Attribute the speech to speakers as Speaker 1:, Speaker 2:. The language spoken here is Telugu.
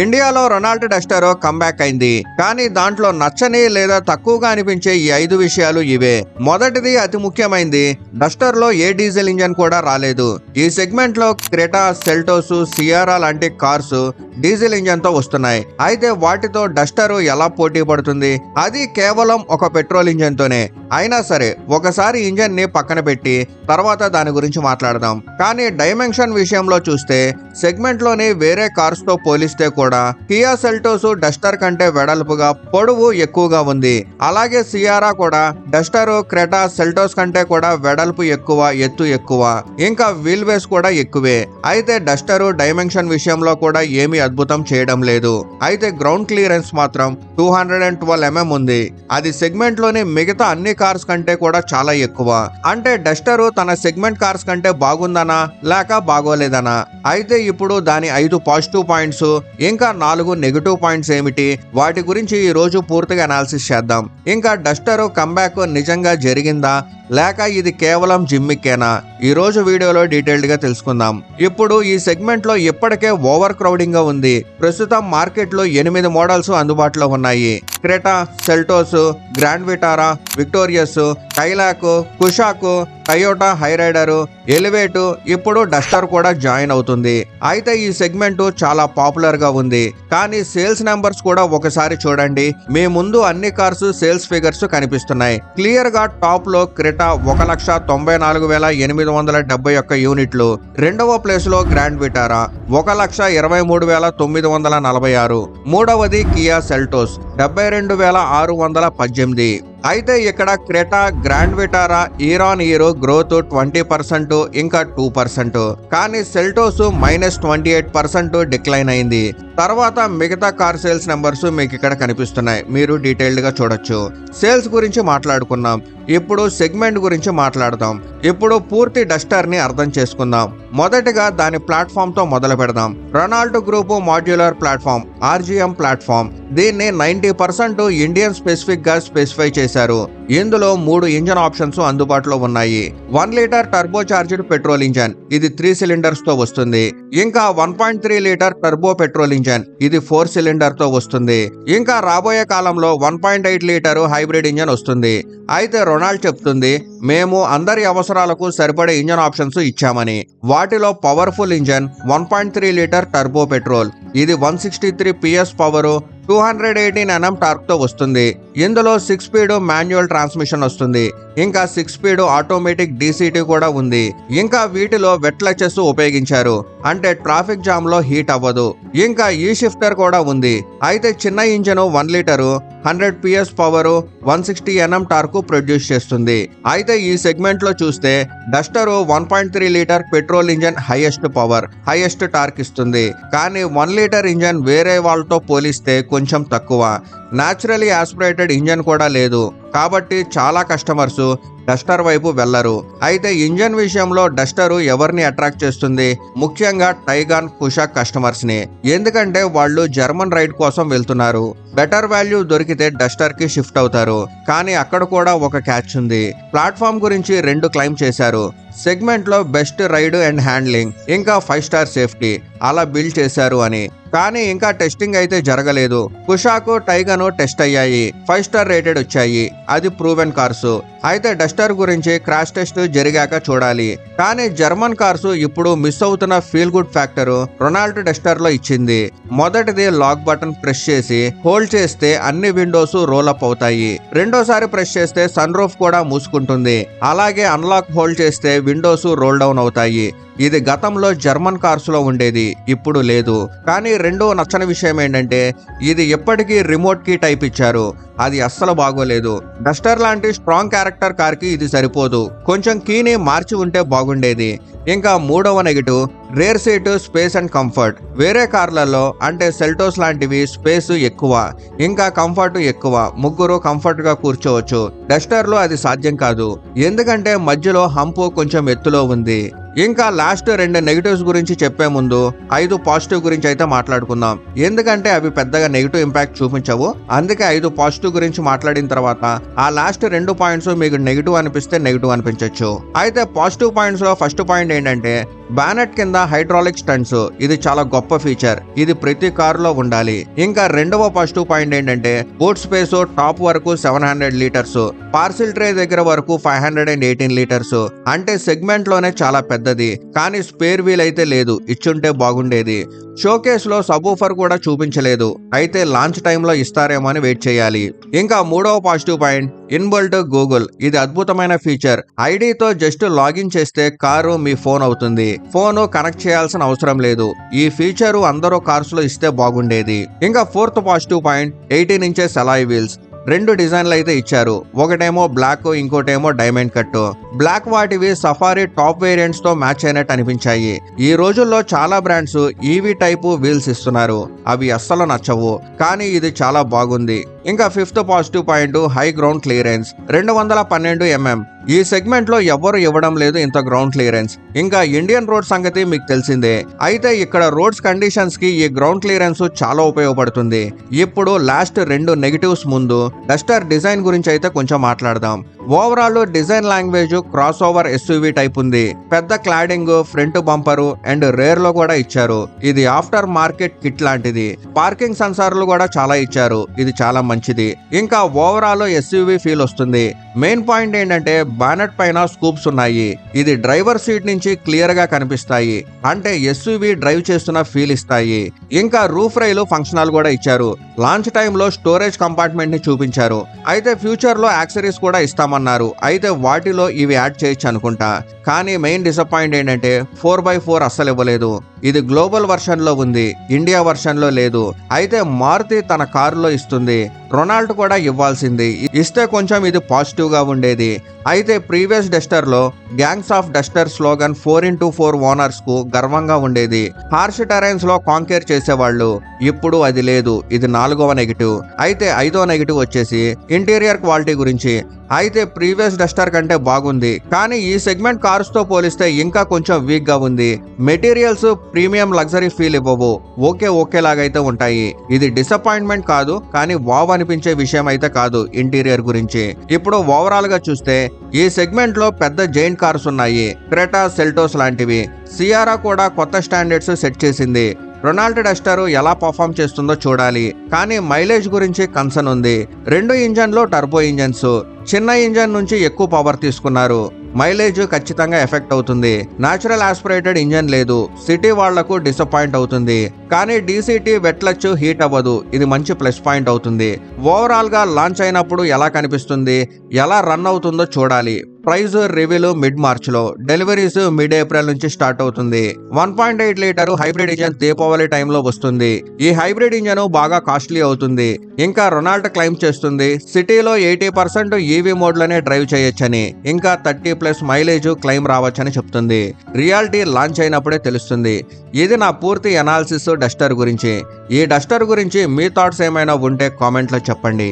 Speaker 1: ఇండియాలో రొనాల్డ్ డస్టర్ కంబ్యాక్ అయింది, కానీ దాంట్లో నచ్చని లేదా తక్కువగా అనిపించే ఈ 5 విషయాలు ఇవే. మొదటిది అతి ముఖ్యమైనది, డస్టర్ లో ఏ డీజిల్ ఇంజన్ కూడా రాలేదు. ఈ సెగ్మెంట్ లో క్రెటా, సెల్టోస్, సియారా లాంటి కార్స్ డీజిల్ ఇంజన్ తో వస్తున్నాయి. అయితే వాటితో డస్టర్ ఎలా పోటీ పడుతుంది? అది కేవలం ఒక పెట్రోల్ ఇంజన్ తోనే. అయినా సరే ఒకసారి ఇంజన్ ని పక్కన పెట్టి తర్వాత దాని గురించి మాట్లాడదాం. కానీ డైమెన్షన్ విషయంలో చూస్తే సెగ్మెంట్ లోని వేరే కార్స్ తో పోలిస్తే కూడా కియా సెల్టోస్ డస్టర్ కంటే వెడల్పుగా, పొడవు ఎక్కువగా ఉంది. అలాగే సియారా కూడా డస్టర్, క్రెటా, సెల్టోస్ కంటే కూడా వెడల్పు ఎక్కువ, ఎత్తు ఎక్కువ, ఇంకా వీల్ బేస్ కూడా ఎక్కువే. అయితే డస్టర్ డైమెన్షన్ విషయంలో కూడా ఏమీ అద్భుతం చేయడం లేదు. అయితే గ్రౌండ్ క్లియరెన్స్ మాత్రం 212 mm ఉంది. అది సెగ్మెంట్ లోని మిగతా అన్ని కార్స్ కంటే కూడా చాలా ఎక్కువ. అంటే డస్టర్ తన సెగ్మెంట్ కార్స్ కంటే బాగుందనా లేక బాగోలేదనా? అయితే ఇప్పుడు దాని 5 పాజిటివ్ పాయింట్స్ ఇంకా 4 నెగటివ్ పాయింట్స్ ఏమిటి, వాటి గురించి ఈ రోజు పూర్తిగా అనాలిసిస్ చేద్దాం. ఇంకా డస్టర్ కంబ్యాక్ నిజంగా జరిగిందా లేక ఇది కేవలం జిమ్మిక్కేనా? ఈ రోజు వీడియోలో డీటెయిల్డ్ గా తెలుసుకుందాం. ఇప్పుడు ఈ సెగ్మెంట్ లో ఇప్పటికే ఓవర్ క్రౌడింగ్ గా ఉంది. ప్రస్తుతం మార్కెట్ లో 8 మోడల్స్ అందుబాటులో ఉన్నాయి. Creta, Seltos, grand Vitara, victorious, Kylaq, Kushaq, Toyota Hyryder, elevate, ఇప్పుడు డస్టర్ కూడా జాయిన్ అవుతుంది. అయితే ఈ సెగ్మెంట్ చాలా పాపులర్ గా ఉంది. కానీ సేల్స్ నెంబర్స్ కూడా ఒకసారి చూడండి. మీ ముందు అన్ని కార్స్ సేల్స్ ఫిగర్స్ కనిపిస్తున్నాయి. క్లియర్ గా టాప్ లో క్రెటా 1,94,871 యూనిట్లు, రెండవ ప్లేస్ లో గ్రాండ్ విటారా 1,23,946, మూడవది కియా సెల్టోస్ 72,618. అయితే ఇక్కడ Creta, grand Vitara year on year growth 20%, ఇంకా 2%. కానీ సెల్టోస్ -28% డిక్లైన్ అయింది. తర్వాత మిగతా కార్ సేల్స్ నెంబర్స్ మీకు ఇక్కడ కనిపిస్తున్నాయి, మీరు డీటెయిల్డ్ గా చూడొచ్చు. సేల్స్ గురించి మాట్లాడుకున్నాం, ఇప్పుడు సెగ్మెంట్ గురించి మాట్లాడదాం. ఇప్పుడు పూర్తి డస్టర్ ని అర్థం చేసుకుందాం. మొదటిగా దాని ప్లాట్ఫామ్ తో మొదలు పెడదాం. Ronald group modular platform, RGM platform. దీన్ని 90% ఇండియన్ స్పెసిఫిక్ గా స్పెసిఫై చేశారు. ఇందులో 3 ఇంజన్ ఆప్షన్స్ అందుబాటులో ఉన్నాయి. 1 litre turbo charged petrol engine, ఇది 3 సిలిండర్స్ తో వస్తుంది. ఇంకా 1.3 లీటర్ టర్బో పెట్రోల్ ఇంజన్, ఇది 4 సిలిండర్ తో వస్తుంది. ఇంకా రాబోయే కాలంలో 1.8 లీటర్ హైబ్రిడ్ ఇంజన్ వస్తుంది. అయితే రొనాల్డ్ చెప్తుంది, మేము అందరి అవసరాలకు సరిపడే ఇంజన్ ఆప్షన్స్ ఇచ్చామని. వాటిలో powerful engine 1.3 litre turbo petrol, ఇది 163 PS పవర్, 218 Nm టార్క్ తో వస్తుంది. ఇందులో 6 స్పీడ్ మాన్యువల్ ట్రాన్స్మిషన్ వస్తుంది. ఇంకా 6 స్పీడ్ ఆటోమేటిక్ DCT కూడా ఉంది. ఇంకా వీటిలో వెట్లచెస్ ఉపయోగించారు, అంటే ట్రాఫిక్ జామ్ లో హీట్ అవ్వదు. ఇంకా ఈ షిఫ్టర్ కూడా ఉంది. అయితే చిన్న engine 1 litre 100 PS power, 160 Nm torque produce చేస్తుంది. అయితే ఈ సెగ్మెంట్ లో చూస్తే Duster 1.3 litre petrol engine highest power, highest torque ఇస్తుంది. కానీ 1 లీటర్ ఇంజన్ వేరే వాళ్ళతో పోలిస్తే కొంచెం తక్కువ. న్యాచురలీ ఆస్పిరేటెడ్ ఇంజన్ కూడా లేదు, కాబట్టి చాలా కస్టమర్స్ డస్టర్ వైపు వెళ్లరు. అయితే ఇంజన్ విషయంలో డస్టర్ ఎవరిని అట్రాక్ట్ చేస్తుంది? ముఖ్యంగా టైగాన్, కుషాక్ కస్టమర్స్ ని. ఎందుకంటే వాళ్ళు జర్మన్ రైడ్ కోసం వెళ్తున్నారు. బెటర్ వాల్యూ దొరికితే డస్టర్ కి షిఫ్ట్ అవుతారు. కానీ అక్కడ కూడా ఒక క్యాచ్ ఉంది. ప్లాట్ఫామ్ గురించి 2 క్లైమ్ చేశారు. సెగ్మెంట్ లో బెస్ట్ రైడ్ అండ్ హ్యాండ్లింగ్, ఇంకా 5 స్టార్ సేఫ్టీ అలా బిల్డ్ చేశారు అని. కానీ ఇంకా టెస్టింగ్ అయితే జరగలేదు. కుషాక్, టైగన్ టెస్ట్ అయ్యాయి, 5 స్టార్ రేటెడ్ వచ్చాయి. అది ప్రూవెన్ కార్స్. అయితే డస్టర్ గురించి క్రాష్ టెస్ట్ జరిగాక చూడాలి. కానీ జర్మన్ కార్స్ ఇప్పుడు మిస్ అవుతున్న feel good factor Ronald Duster లో ఇచ్చింది. మొదటిది లాక్ బటన్ ప్రెస్ చేసి హోల్డ్ చేస్తే అన్ని విండోస్ రోల్ అప్ అవుతాయి. రెండోసారి ప్రెస్ చేస్తే సన్ రూఫ్ కూడా మూసుకుంటుంది. అలాగే అన్లాక్ హోల్డ్ చేస్తే విండోస్ రోల్ డౌన్ అవుతాయి. ఇది గతంలో జర్మన్ కార్స్ లో ఉండేది, ఇప్పుడు లేదు. కానీ రెండో నచ్చని విషయం ఏంటంటే ఇది ఎప్పటికీ రిమోట్ కీ టైప్ ఇచ్చారు. అది అస్సలు బాగోలేదు. డస్టర్ లాంటి స్ట్రాంగ్ క్యారెక్టర్ కార్ కి ఇది సరిపోదు. కొంచెం కీని మార్చి ఉంటే బాగుండేది. ఇంకా మూడవ negative, rare seat space and comfort. వేరే కార్లలో అంటే సెల్టోస్ లాంటివి స్పేస్ ఎక్కువ, ఇంకా కంఫర్ట్ ఎక్కువ, ముగ్గురు కంఫర్ట్ గా కూర్చోవచ్చు. డస్టర్ లో అది సాధ్యం కాదు, ఎందుకంటే మధ్యలో హంపు కొంచెం ఎత్తులో ఉంది. ఇంకా లాస్ట్ 2 నెగటివ్స్ గురించి చెప్పే ముందు 5 పాజిటివ్ గురించి అయితే మాట్లాడుకుందాం. ఎందుకంటే అవి పెద్దగా నెగిటివ్ ఇంపాక్ట్ చూపించవు. అందుకే 5 పాజిటివ్ గురించి మాట్లాడిన తర్వాత ఆ లాస్ట్ 2 పాయింట్స్ మీకు నెగిటివ్ అనిపిస్తే నెగిటివ్ అనిపించవచ్చు. అయితే పాజిటివ్ పాయింట్స్ లో ఫస్ట్ పాయింట్ ఏంటంటే బానెట్ కింద హైడ్రాలిక్ స్టంట్స్, ఇది చాలా గొప్ప ఫీచర్, ఇది ప్రతి కారులో ఉండాలి. ఇంకా రెండవ పాజిటివ్ పాయింట్ ఏంటంటే బూట్ స్పేస్ టాప్ వరకు 700 లీటర్స్, పార్సిల్ ట్రే దగ్గర వరకు 518 లీటర్స్, అంటే సెగ్మెంట్ లోనే చాలా పెద్దది. కానీ స్పేర్ వీల్ అయితే లేదు, ఇచ్చుంటే బాగుండేది. షోకేస్ లో సబూఫర్ కూడా చూపించలేదు, అయితే లాంచ్ టైంలో ఇస్తారేమో అని వెయిట్ చేయాలి. ఇంకా మూడవ పాజిటివ్ పాయింట్ ఇన్బిల్ట్ గూగుల్, ఇది అద్భుతమైన ఫీచర్. ఐడితో జస్ట్ లాగిన్ చేస్తే కారు మీ ఫోన్ అవుతుంది, ఫోన్ కనెక్ట్ చేయాల్సిన అవసరం లేదు. ఈ ఫీచర్ అందరూ కార్స్ లో ఇస్తే బాగుండేది. ఇంకా fourth positive point 18 inches alloy wheels. రెండు డిజైన్లు అయితే ఇచ్చారు, ఒకటేమో బ్లాక్, ఇంకోటేమో డైమండ్ కట్. బ్లాక్ వాటివి సఫారీ టాప్ వేరియంట్స్ తో మ్యాచ్ అయినట్టు అనిపించాయి. ఈ రోజుల్లో చాలా బ్రాండ్స్ ఈవీ టైపు వీల్స్ ఇస్తున్నారు, అవి అస్సలు నచ్చవు, కానీ ఇది చాలా బాగుంది. ఇంకా fifth positive point high ground clearance, 212 mm. ఈ సెగ్మెంట్ లో ఎవరు ఇవ్వడం లేదు ఇంత గ్రౌండ్ క్లియరెన్స్. ఇంకా ఇండియన్ రోడ్ సంగతి మీకు తెలిసిందే, అయితే ఇక్కడ రోడ్స్ కండిషన్స్ కి ఈ గ్రౌండ్ క్లియరెన్స్ చాలా ఉపయోగపడుతుంది. ఇప్పుడు లాస్ట్ 2 నెగటివ్స్ ముందు డస్టర్ డిజైన్ గురించి అయితే కొంచెం మాట్లాడదాం. Overall design language cross over SUV type ఉంది. పెద్ద cladding, front bumper and rare లో కూడా ఇచ్చారు. ఇది ఆఫ్టర్ మార్కెట్ కిట్ లాంటిది. పార్కింగ్ సెన్సార్లు కూడా చాలా ఇచ్చారు, ఇది చాలా మంచిది. ఇంకా ఓవరాల్ ఎస్యూవీ ఫీల్ వస్తుంది. మెయిన్ పాయింట్ ఏంటంటే బానెట్ పైన స్కూప్స్ ఉన్నాయి, ఇది డ్రైవర్ సీట్ నుంచి క్లియర్ గా కనిపిస్తాయి, అంటే ఎస్యూవీ డ్రైవ్ చేస్తున్న ఫీల్ ఇస్తాయి. ఇంకా రూఫ్ రైలు ఫంక్షనల్ కూడా ఇచ్చారు. లాంచ్ టైంలో స్టోరేజ్ కంపార్ట్మెంట్ ని చూపించారు, అయితే ఫ్యూచర్ లో యాక్సెసరీస్ కూడా ఇస్తామన్నారు, అయితే వాటిలో ఇవి యాడ్ చేయొచ్చు అనుకుంటా. కానీ మెయిన్ డిసప్పాయింట్ ఏంటంటే 4x4 అస్సలు ఇవ్వలేదు. ఇది గ్లోబల్ వర్షన్ లో ఉంది, ఇండియా వర్షన్ లో లేదు. అయితే మారుతి తన కారులో ఇస్తుంది, రొనాల్డ్ కూడా ఇవ్వాల్సింది, ఇస్తే కొంచెం ఇది పాజిటివ్ గా ఉండేది. అయితే ప్రీవియస్ డస్టర్ లో gangs of Duster slogan 4x4 owners కు గర్వంగా ఉండేది. హార్ష్ టెరైన్స్ లో కాంకేర్ చేసేవాళ్ళు, ఇప్పుడు అది లేదు, ఇది 4వ నెగిటివ్. అయితే 5వ నెగిటివ్ వచ్చేసి ఇంటీరియర్ క్వాలిటీ గురించి. అయితే ప్రీవియస్ డస్టర్ కంటే బాగుంది, కానీ ఈ సెగ్మెంట్ కార్స్ తో పోలిస్తే ఇంకా కొంచెం వీక్ గా ఉంది. మెటీరియల్స్ ప్రీమియం లగ్జరీ ఫీల్ ఇవ్వవు, ఓకేలాగైతే ఉంటాయి. ఇది డిసప్పాయింట్మెంట్ కాదు, కానీ వావ్ అనిపించే విషయం అయితే కాదు ఇంటీరియర్ గురించి. ఇప్పుడు ఓవరాల్ గా చూస్తే ఈ సెగ్మెంట్ లో పెద్ద జైంట్ కార్స్ ఉన్నాయి, క్రెటా, సెల్టోస్ లాంటివి. సియారా కూడా కొత్త స్టాండర్డ్స్ సెట్ చేసింది. రొనాల్డ్ డస్టర్ ఎలా పర్ఫామ్ చేస్తుందో చూడాలి, కానీ మైలేజ్ గురించి కన్సర్న్ ఉంది. 2 ఇంజన్లు టర్బో ఇంజన్స్, చిన్న ఇంజన్ నుంచి ఎక్కువ పవర్ తీసుకున్నారు, మైలేజ్ ఖచ్చితంగా ఎఫెక్ట్ అవుతుంది. న్యాచురల్ ఆస్పిరేటెడ్ ఇంజన్ లేదు, సిటీ వాళ్లకు డిసప్పాయింట్ అవుతుంది. కానీ డీసీటీ వెట్లచ్చు హీట్ అవ్వదు, ఇది మంచి ప్లస్ పాయింట్ అవుతుంది. ఓవరాల్ గా లాంచ్ అయినప్పుడు ఎలా కనిపిస్తుంది, ఎలా రన్ అవుతుందో చూడాలి. ప్రైస్ రివ్యూలు మిడ్ మార్చ్ లో, డెలివరీస్ మిడ్ ఏప్రిల్ నుంచి స్టార్ట్ అవుతుంది. 1.8 లీటర్ హైబ్రిడ్ ఇంజన్ దీపావళి టైంలో వస్తుంది. ఈ హైబ్రిడ్ ఇంజన్ బాగా కాస్ట్లీ అవుతుంది. ఇంకా రొనాల్డ్ క్లైమ్ చేస్తుంది సిటీలో 80% ఈవీ మోడ్ లోనే డ్రైవ్ చేయొచ్చని, ఇంకా 30+ మైలేజ్ క్లైమ్ రావచ్చని చెప్తుంది. రియాలిటీ లాంచ్ అయినప్పుడే తెలుస్తుంది. ఇది నా పూర్తి అనాలిసిస్ డస్టర్ గురించి. ఈ డస్టర్ గురించి మీ థాట్స్ ఏమైనా ఉంటే కామెంట్లో చెప్పండి.